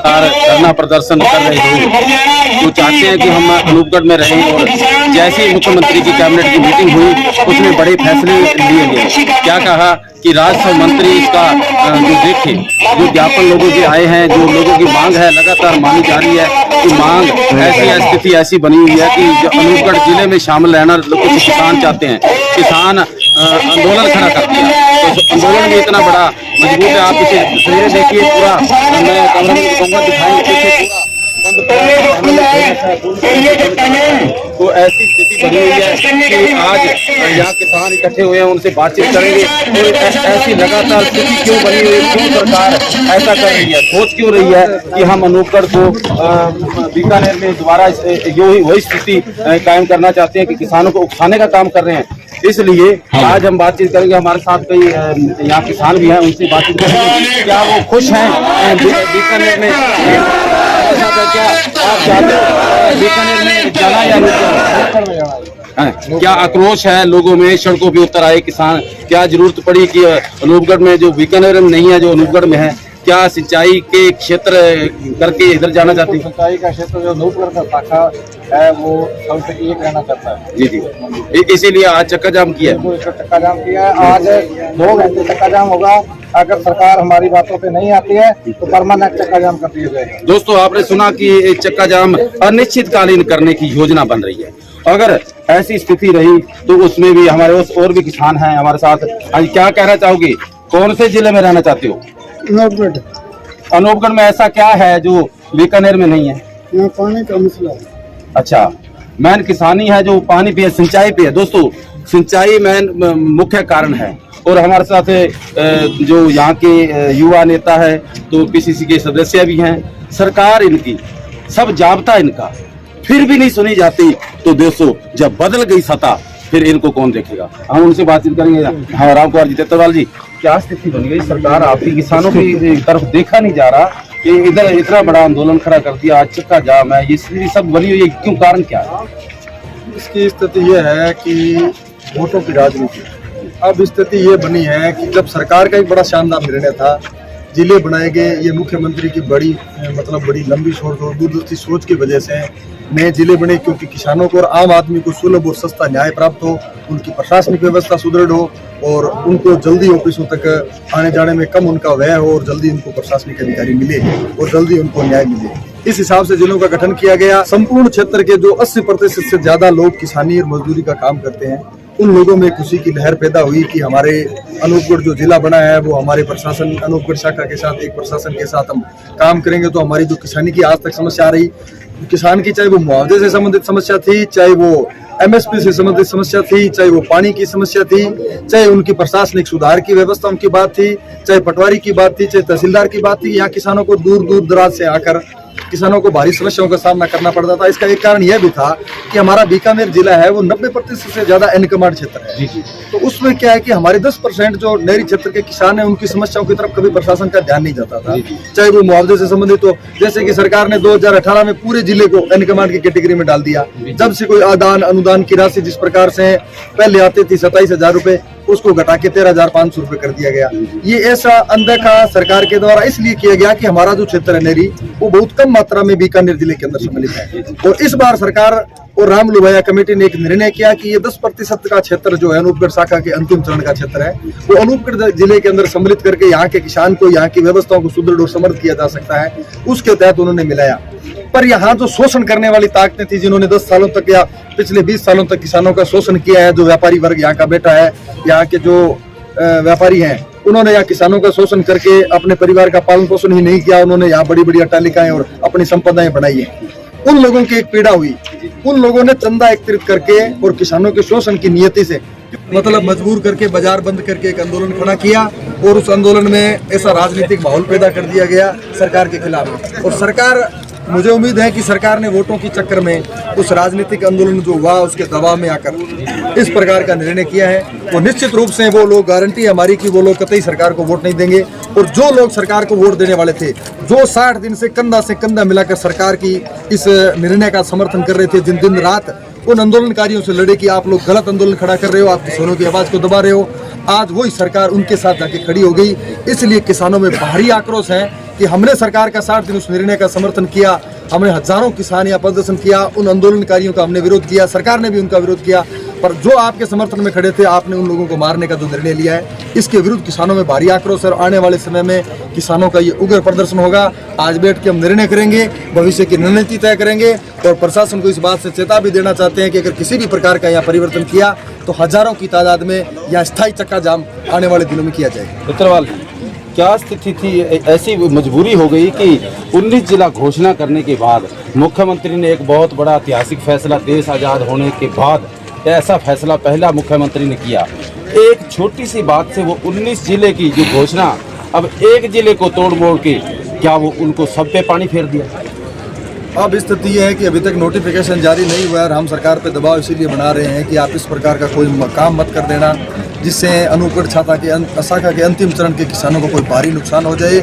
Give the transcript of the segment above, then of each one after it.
धरना प्रदर्शन कर रहे लोग जो चाहते हैं कि हम अनूपगढ़ में रहें, और जैसे ही मुख्यमंत्री की कैबिनेट की मीटिंग हुई उसमें बड़े फैसले लिए गए। क्या कहा कि राज्यसभा मंत्री इसका जो देखे, जो ज्ञापन लोगों के आए हैं, जो लोगों की मांग है लगातार मानी जा रही है कि मांग ऐसी स्थिति ऐसी बनी हुई है कि जो अनूपगढ़ जिले में शामिल रहना कुछ किसान चाहते हैं, किसान आंदोलन खड़ा कर दिया। तो आंदोलन भी इतना बड़ा मजबूत है। आप इसे तस्वीरें देखिए, पूरा मैं कैमरा में कहूँगा दिखाएंगे तो ऐसी स्थिति बनी हुई है कि आज यहाँ किसान इकट्ठे हुए हैं, उनसे बातचीत करेंगे। तो ऐसी लगातार स्थिति क्यों बनी हुई है, क्यों सरकार ऐसा कर रही है, सोच क्यों रही है कि हम अनूपगढ़ को बीकानेर में दोबारा वही स्थिति कायम करना चाहते हैं कि किसानों को उकसाने का काम कर रहे हैं। इसलिए आज हम बातचीत करेंगे। हमारे साथ कई यहाँ किसान भी हैं, उनसे बातचीत करेंगे। क्या वो खुश हैं बीकानेर में? क्या आप चाहते हो बीकानेर में जाना या क्या आक्रोश है लोगों में? सड़कों पे उतर आए किसान। क्या जरूरत पड़ी कि अनूपगढ़ में जो बीकानेर में नहीं है, जो अनूपगढ़ में है, क्या सिंचाई के क्षेत्र करके इधर जाना चाहते हैं? सिंचाई का क्षेत्र जो अनूपगढ़ का शाखा है वो सबसे एक रहना चाहता है। जी जी, इसीलिए आज चक्का जाम किया है। चक्का जाम किया है। आज 2 घंटे चक्का जाम होगा। अगर सरकार हमारी बातों पे नहीं आती है तो परमानेंट चक्का जाम कर दिया जाएगा। दोस्तों, आपने सुना कि चक्का जाम अनिश्चितकालीन करने की योजना बन रही है। अगर ऐसी स्थिति रही तो उसमें भी हमारे और भी किसान हैं हमारे साथ। आज क्या कहना चाहोगे? कौन से जिले में रहना चाहते हो? अनूपगढ़। अनूपगढ़ में ऐसा क्या है जो बीकानेर में नहीं है? यहाँ पानी का मसला है। अच्छा, मेन किसानी है, जो पानी पे है, सिंचाई पे है। दोस्तों, सिंचाई मेन मुख्य कारण है। और हमारे साथ जो यहाँ के युवा नेता है, तो पीसीसी के सदस्य भी हैं। सरकार इनकी सब जाब्ता इनका, फिर भी नहीं सुनी जाती। तो दोस्तों, जब बदल गई सत्ता फिर इनको कौन देखेगा? हम उनसे बातचीत करेंगे। हाँ, राम कुमार जी, तेतरवाल जी, क्या स्थिति बन गई? सरकार आपकी किसानों की तरफ देखा नहीं जा रहा कि इधर इतना बड़ा आंदोलन खड़ा कर दिया, आज चक्का जाम है, ये स्थिति सब बनी हुई है, क्यों? कारण क्या है? इसकी स्थिति ये है कि वोटों की राजनीति। अब स्थिति ये बनी है कि जब सरकार का एक बड़ा शानदार निर्णय था, जिले बनाए गए, ये मुख्यमंत्री की बड़ी लंबी सोच और दूरदर्शी सोच की वजह से नए जिले बने, क्योंकि किसानों को और आम आदमी को सुलभ और सस्ता न्याय प्राप्त हो, उनकी प्रशासनिक व्यवस्था सुदृढ़ हो और उनको जल्दी ऑफिसों तक आने जाने में कम उनका व्यय हो और जल्दी उनको प्रशासनिक अधिकारी मिले और जल्दी उनको न्याय मिले। इस हिसाब से जिलों का गठन किया गया। संपूर्ण क्षेत्र के जो 80% से ज्यादा लोग किसानी और मजदूरी का काम करते हैं, उन लोगों में खुशी की लहर पैदा हुई कि हमारे अनूपगढ़ जो जिला बना है वो हमारे प्रशासन अनूपगढ़ शाखा के साथ एक प्रशासन के साथ हम काम करेंगे। तो हमारी जो किसानी की आज तक समस्या आ रही, किसान की, चाहे वो मुआवजे से संबंधित समस्या थी, चाहे वो एमएसपी से संबंधित समस्या थी, चाहे वो पानी की समस्या थी, चाहे उनकी प्रशासनिक सुधार की व्यवस्था उनकी बात थी, चाहे पटवारी की बात थी, चाहे तहसीलदार की बात थी, यहाँ किसानों को दूर दूर दराज से आकर किसानों को भारी समस्याओं का सामना करना पड़ता था। इसका एक कारण यह भी था कि हमारा बीकानेर जिला है वो 90% से ज्यादा एनकमांड क्षेत्र है। तो उसमें क्या है कि हमारे 10% जो नहरी क्षेत्र के किसान हैं, उनकी समस्याओं की तरफ कभी प्रशासन का ध्यान नहीं जाता था, चाहे वो मुआवजे से संबंधित हो। जैसे कि सरकार ने 2018 में पूरे जिले को एनकमांड की कैटेगरी में डाल दिया। जब से कोई आदान अनुदान की राशि जिस प्रकार से पहले आती थी 27,000 रुपए, उसको घटा के 13,500 रुपए कर दिया गया। ये ऐसा अनदेखा सरकार के द्वारा इसलिए किया गया कि हमारा जो क्षेत्र है नेरी, वो बहुत कम मात्रा में बीकानेर जिले के अंदर सम्मिलित है। और इस बार सरकार और रामलुभाया कमेटी ने एक निर्णय किया कि ये 10% का क्षेत्र जो है अनूपगढ़ शाखा के अंतिम चरण का क्षेत्र है, वो अनूपगढ़ जिले के अंदर सम्मिलित करके यहाँ के किसान को, यहाँ की व्यवस्थाओं को सुदृढ़ और समृद्ध किया जा सकता है। उसके तहत उन्होंने मिलाया। पर यहाँ जो शोषण करने वाली ताकतें थी, जिन्होंने 10 सालों तक या पिछले 20 सालों तक किसानों का शोषण किया है, जो व्यापारी वर्ग यहाँ का बैठा है, यहाँ के जो व्यापारी हैं, उन्होंने यहाँ किसानों का शोषण करके अपने परिवार का पालन पोषण ही नहीं किया, उन्होंने यहाँ बड़ी बड़ी अट्टालिकाएं और अपनी संपदाएं बनाई है। उन लोगों की एक पीड़ा हुई, उन लोगों ने चंदा एकत्रित करके और किसानों के शोषण की नियति से मजबूर करके बाजार बंद करके एक आंदोलन खड़ा किया और उस आंदोलन में ऐसा राजनीतिक माहौल पैदा कर दिया गया सरकार के खिलाफ। और सरकार, मुझे उम्मीद है कि सरकार ने वोटों के चक्कर में उस राजनीतिक आंदोलन जो हुआ उसके दबाव में आकर इस प्रकार का निर्णय किया है। वो निश्चित रूप से वो लोग, गारंटी है हमारी कि वो लोग कतई सरकार को वोट नहीं देंगे। और जो लोग सरकार को वोट देने वाले थे, जो 60 दिन से कंधा मिलाकर सरकार की इस निर्णय का समर्थन कर रहे थे, जिन दिन रात उन आंदोलनकारियों से लड़े कि आप लोग गलत आंदोलन खड़ा कर रहे हो, आप किसानों की आवाज को दबा रहे हो, आज वही सरकार उनके साथ जाके खड़ी हो गई। इसलिए किसानों में भारी आक्रोश है कि हमने सरकार का 60 दिन उस निर्णय का समर्थन किया, हमने हजारों किसान यहाँ प्रदर्शन किया, उन आंदोलनकारियों का हमने विरोध किया, सरकार ने भी उनका विरोध किया, पर जो आपके समर्थन में खड़े थे आपने उन लोगों को मारने का जो निर्णय लिया है, इसके विरुद्ध किसानों में भारी आक्रोश है और आने वाले समय में किसानों का ये उग्र प्रदर्शन होगा। आज बैठ के हम निर्णय करेंगे, भविष्य की रणनीति तय करेंगे और प्रशासन को इस बात से चेता भी देना चाहते हैं कि अगर किसी भी प्रकार का यहाँ परिवर्तन किया तो हजारों की तादाद में यहाँ स्थायी चक्का जाम आने वाले दिनों में किया जाएगा। चित्रवाल, क्या स्थिति थी? ऐसी मजबूरी हो गई कि 19 जिला घोषणा करने के बाद मुख्यमंत्री ने एक बहुत बड़ा ऐतिहासिक फैसला, देश आज़ाद होने के बाद ऐसा फैसला पहला मुख्यमंत्री ने किया। एक छोटी सी बात से वो 19 जिले की जो घोषणा, अब एक जिले को तोड़ मोड़ के क्या वो उनको सब पे पानी फेर दिया? अब स्थिति ये है कि अभी तक नोटिफिकेशन जारी नहीं हुआ है और हम सरकार पे दबाव इसीलिए बना रहे हैं कि आप इस प्रकार का कोई काम मत कर देना जिससे अनूपगढ़ शाखा के अंतिम चरण के किसानों को कोई भारी नुकसान हो जाए।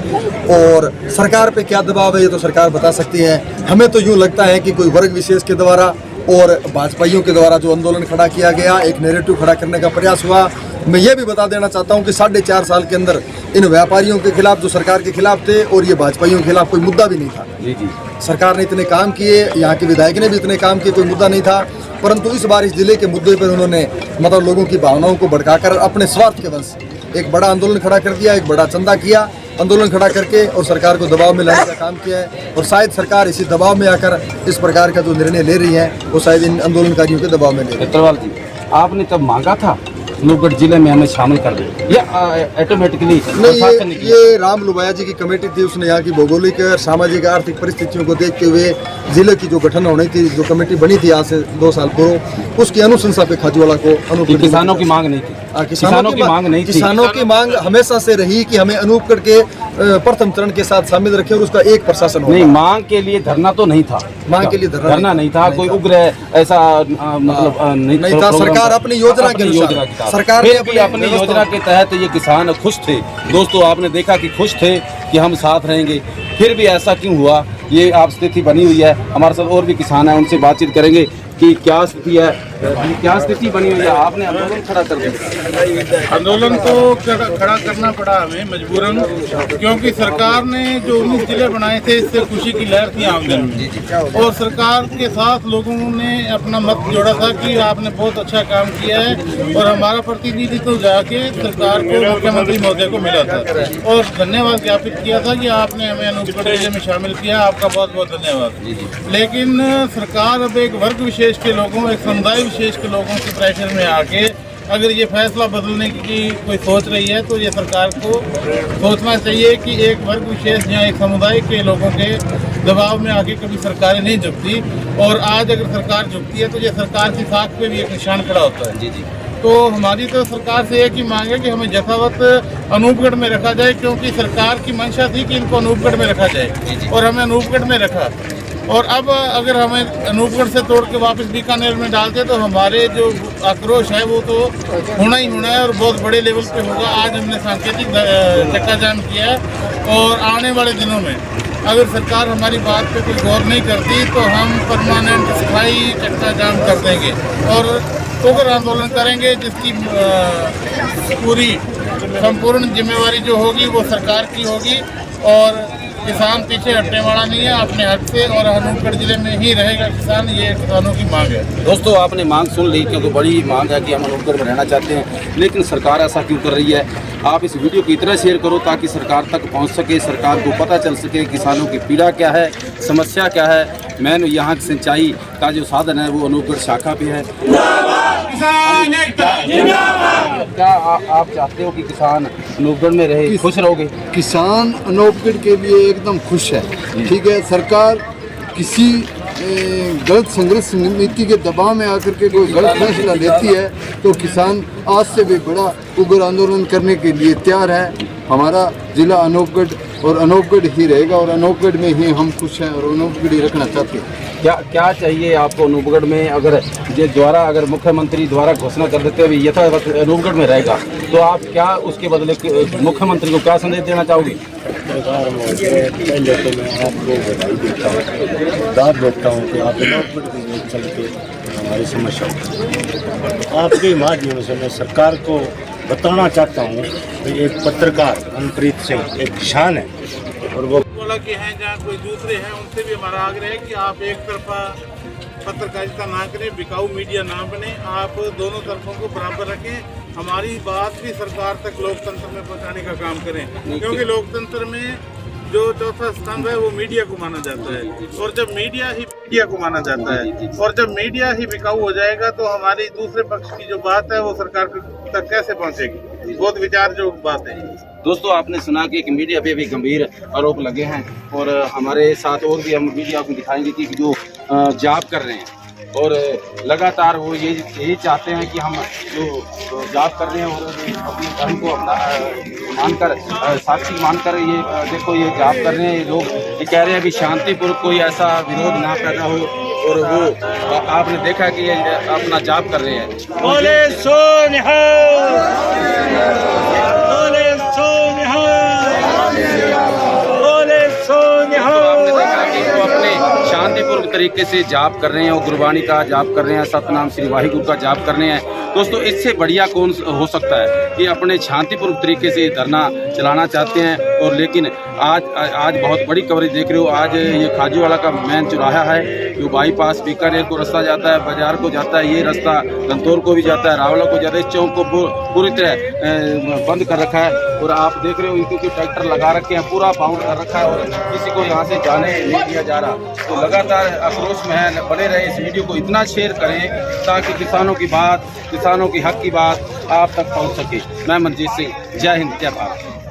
और सरकार पे क्या दबाव है ये तो सरकार बता सकती है। हमें तो यूँ लगता है कि कोई वर्ग विशेष के द्वारा और भाजपाइयों के द्वारा जो आंदोलन खड़ा किया गया, एक नैरेटिव खड़ा करने का प्रयास हुआ। मैं ये भी बता देना चाहता हूँ कि 4.5 साल के अंदर इन व्यापारियों के खिलाफ जो सरकार के खिलाफ थे और ये भाजपाइयों के खिलाफ कोई मुद्दा भी नहीं था। जी जी, सरकार ने इतने काम किए, यहाँ के विधायक ने भी इतने काम किए, कोई मुद्दा नहीं था। परंतु इस बार इस जिले के मुद्दे पर उन्होंने मतलब लोगों की भावनाओं को भड़काकर अपने स्वार्थ के वश एक बड़ा आंदोलन खड़ा कर दिया, एक बड़ा चंदा किया, आंदोलन खड़ा करके और सरकार को दबाव में लाने का काम किया है। और शायद सरकार इसी दबाव में आकर इस प्रकार का जो निर्णय ले रही है वो शायद इन आंदोलनकारियों के दबाव में ले रही है। चित्रवाल जी, आपने तब मांगा था अनूपगढ़ जिले में हमें शामिल कर दे या ऑटोमेटिकली? नहीं, ये राम लुबाया जी की कमेटी थी, उसने यहाँ की भौगोलिक और सामाजिक आर्थिक परिस्थितियों को देखते हुए जिले की जो गठन होनी थी, जो कमेटी बनी थी आज से 2 साल पूर्व, उसकी अनुशंसा पे खाजूवाला को अनूपगढ़। किसानों की मांग नहीं थी? किसानों की मांग नहीं थी। किसानों की मांग हमेशा से रही कि हमें अनूपगढ़ के प्रथम चरण के साथ शामिल रखे और उसका एक प्रशासन हो। नहीं, मांग के लिए धरना तो नहीं था, मांग के लिए धरना नहीं था, कोई उग्र ऐसा मतलब नहीं था। सरकार अपनी योजना के अनुसार, सरकार ने अपनी योजना के तहत ये किसान खुश थे। दोस्तों, आपने देखा कि खुश थे कि हम साथ रहेंगे। फिर भी ऐसा क्यों हुआ, ये आप स्थिति बनी हुई है। हमारे साथ और भी किसान हैं, उनसे बातचीत करेंगे कि क्या स्थिति है, क्या स्थिति बनी हुई है। आपने आंदोलन खड़ा कर दिया? आंदोलन तो खड़ा करना पड़ा हमें मजबूरन, क्योंकि सरकार ने जो 19 जिले बनाए थे इससे खुशी की लहर थी आमदन, और सरकार के साथ लोगों ने अपना मत जोड़ा था कि आपने बहुत अच्छा काम किया है। और हमारा प्रतिनिधित्व जाके सरकार को, मुख्यमंत्री महोदय को मिला था और धन्यवाद ज्ञापित किया था कि आपने हमें अनूपगढ़ जिले में शामिल किया, आपका बहुत बहुत धन्यवाद। लेकिन सरकार अब एक वर्ग विशेष के लोगों, एक समुदाय विशेष के लोगों के प्रेशर में आके अगर ये फैसला बदलने की कोई सोच रही है तो ये सरकार को सोचना चाहिए कि एक वर्ग विशेष या एक समुदाय के लोगों के दबाव में आके कभी सरकारें नहीं झुकती, और आज अगर सरकार झुकती है तो ये सरकार की साख पे भी एक निशान खड़ा होता है। जी। तो हमारी तो सरकार से एक ही मांग है कि हमें यथावत अनूपगढ़ में रखा जाए, क्योंकि सरकार की मंशा थी कि इनको अनूपगढ़ में रखा जाए और हमें अनूपगढ़ में रखा। और अब अगर हमें अनूपगढ़ से तोड़ के वापस बीकानेर में डालते तो हमारे जो आक्रोश है वो तो होना ही होना है और बहुत बड़े लेवल पे होगा। आज हमने सांकेतिक चक्का जाम किया है और आने वाले दिनों में अगर सरकार हमारी बात पे कोई गौर नहीं करती तो हम परमानेंट स्थायी चक्का जाम कर देंगे और उग्र आंदोलन करेंगे, जिसकी पूरी संपूर्ण जिम्मेवारी जो होगी वो सरकार की होगी। और किसान पीछे हटने वाला नहीं है, अपने हक से, और अनूपगढ़ जिले में ही रहेगा किसान, ये किसानों की मांग है। दोस्तों, आपने मांग सुन ली, क्योंकि बड़ी मांग है कि हम अनूपगढ़ में रहना चाहते हैं, लेकिन सरकार ऐसा क्यों कर रही है। आप इस वीडियो को इतना शेयर करो ताकि सरकार तक पहुंच सके, सरकार को पता चल सके किसानों की पीड़ा क्या है, समस्या क्या है। मैंने यहाँ की सिंचाई का जो साधन है वो अनूपगढ़ शाखा पे है। क्या आप चाहते हो कि किसान अनूपगढ़ में रहे, खुश रहोगे? किसान अनूपगढ़ के लिए एकदम खुश है। ठीक है, सरकार किसी गलत संघर्ष नीति के दबाव में आकर के कोई गलत फैसला लेती है तो किसान आज से भी बड़ा उग्र आंदोलन करने के लिए तैयार है। हमारा जिला अनूपगढ़ और अनूपगढ़ ही रहेगा और अनूपगढ़ में ही हम खुश हैं और अनूपगढ़ ही रखना चाहते हैं। क्या चाहिए आपको अनूपगढ़ में? अगर ये द्वारा अगर मुख्यमंत्री द्वारा घोषणा कर देते हुए यथावत अनूपगढ़ में रहेगा तो आप क्या उसके बदले मुख्यमंत्री को क्या संदेश देना चाहोगे? पहले तो मैं आपको बधाई देता हूँ, दाद देता हूँ कि आप अनूपगढ़ में चल के हमारी समस्या आपके माध्यम से मैं सरकार को बताना चाहता हूँ कि एक पत्रकार मनप्रीत सिंह एक किसान है और वो बोला कि हैं जहाँ कोई दूसरे हैं उनसे भी हमारा आग्रह है कि आप एक तरफा पत्रकारिता ना करें, बिकाऊ मीडिया ना बने, आप दोनों तरफों को बराबर रखें। हमारी बात भी सरकार तक लोकतंत्र में पहुंचाने का काम करें, क्योंकि लोकतंत्र में जो चौथा स्तंभ है वो मीडिया को माना जाता है, और जब मीडिया को माना जाता है और जब मीडिया ही बिकाऊ हो जाएगा तो हमारी दूसरे पक्ष की जो बात है वो सरकार तक कैसे पहुंचेगी। बहुत विचार जो बात है। दोस्तों, आपने सुना कि मीडिया पे भी गंभीर आरोप लगे हैं और हमारे साथ और भी हम मीडिया को दिखाएंगे कि जो जॉब कर रहे हैं और लगातार वो यही चाहते हैं कि हम जो जॉब कर रहे हैं और अपने धर्म को अपना मानकर साक्षी मानकर ये देखो ये जॉब कर रहे हैं। ये लोग ये कह रहे हैं कि शांतिपूर्वक कोई ऐसा विरोध ना पैदा हो, और वो आपने देखा कि ये अपना जॉब कर रहे हैं। बोले सो निहाल, बोले सो निहाल, बोले सो निहाल। आपने देखा कि वो अपने शांतिपूर्वक तरीके से जाप कर रहे हैं और गुरबाणी का जाप कर रहे हैं, सतनाम श्री वाहिगुरु का जाप कर रहे हैं। दोस्तों, इससे बढ़िया कौन हो सकता है कि अपने शांतिपूर्वक तरीके से धरना चलाना चाहते हैं, और लेकिन आज बहुत बड़ी कवरेज देख रहे हो। आज ये खाजूवाला का मेन चौराहा है, जो बाईपास बीकानेर को रास्ता जाता है, बाजार को जाता है, ये रास्ता गंतौर को भी जाता है, रावला को जाता है। इस चौक को पूरी तरह बंद कर रखा है, और आप देख रहे हो इनके ट्रैक्टर लगा रखे हैं, पूरा बाउंड कर रखा है, और किसी को यहाँ से जाने नहीं दिया जा रहा। तो लगातार आक्रोश में है, बने रहे। इस वीडियो को इतना शेयर करें ताकि किसानों की बात, किसानों की हक की बात आप तक पहुँच सके। मैं मनजीत सिंह, जय हिंद, जय भारत।